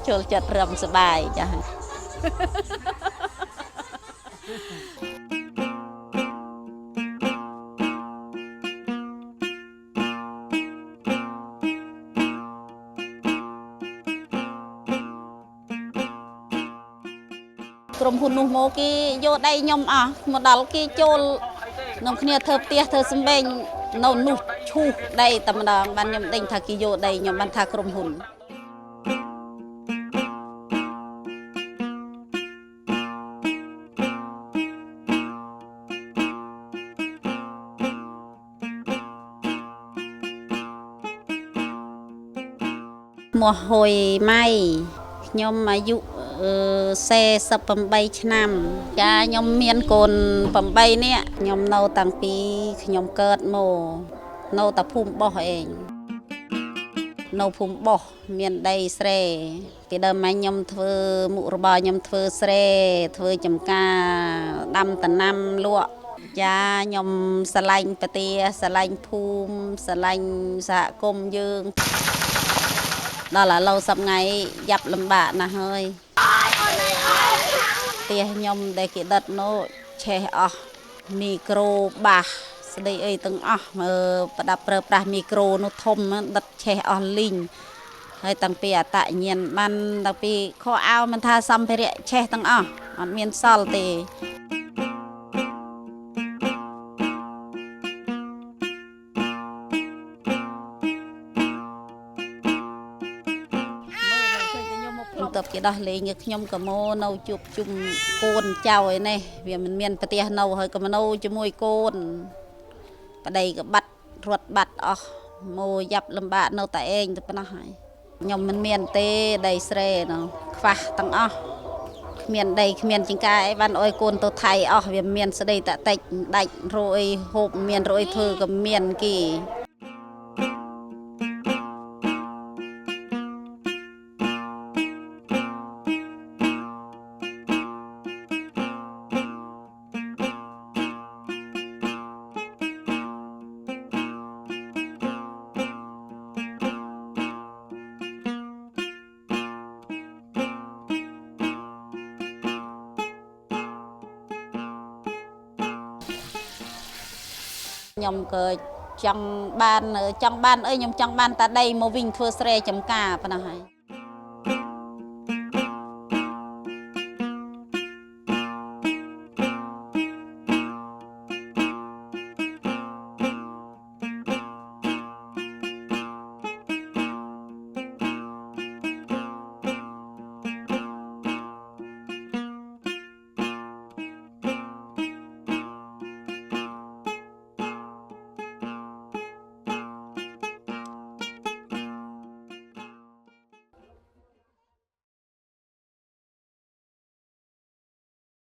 ចូលចិត្តរំសបាយចាក្រុមហ៊ុននោះមកគេយកដៃខ្ញុំអស់មកដល់គេចូលនំគ្នាធ្វើផ្ទះធ្វើសំបែងនៅនោះឈូសដៃតែម្ដងបានខ្ញុំដេញថាគេយកដៃខ្ញុំបានថាក្រុមហ៊ុនមកហុយម៉ៃខ្ញុំអាយុ48ឆ្នាំចាខ្ញុំមានកូន8នាក់ខ្ញុំនៅតាំងពីខ្ញុំកើតមកនៅតែភូមិបោះឯងនៅភូមិបោះមានដីស្រែពីដើមមកខ្ញុំធ្វើមុខរបរខ្ញុំធ្វើស្រែធ្វើចំការដាំដំណាំលក់ចាខ្ញុំស្រឡាញ់ប្រទេសស្រឡាញ់ភូមិស្រឡាញ់សហគមន៍យើងដល់ឥឡូវសប្ងៃយ៉ាប់លំបាកណាស់ហើយផ្ទះខ្ញុំដែលគេដិតនោះឆេះអស់មីក្រូបាសស្ដីអីទាំងអស់មើលប្រដាប់ប្រើប្រាស់មីក្រូនោះធំដិតឆេះអស់លីងហើយតាំងពីអតញ្ញាណបានតាំងពីខោអាវមិនថាសម្ភារៈឆេះទាំងអស់អត់មានសល់ទេបន្ទាប់គេដោះលេងខ្ញុំក៏មកនៅជួបជុំកូនចៅឯនេះវាមិនមានប្រទេសនៅហើយក៏មកនៅជាមួយកូនប្តីក៏បាត់រត់បាត់អស់មកយ៉ាប់លំបាកនៅតែឯងទៅប៉ុណ្ណោះហើយខ្ញុំមិនមានទេដីស្រែនោះខ្វះទាំងអស់គ្មានដីគ្មានចង្ការអីបានអុយកូនទៅថៃអស់វាមានស្ដីតាតិចដាច់រយហូបមានរយធ្វើក៏មានគេខ្ញុំក៏ចង់បានអីខ្ញុំចង់បានតែដីមកវិញធ្វើស្រែចម្ការប៉ុណ្ណោះហើយ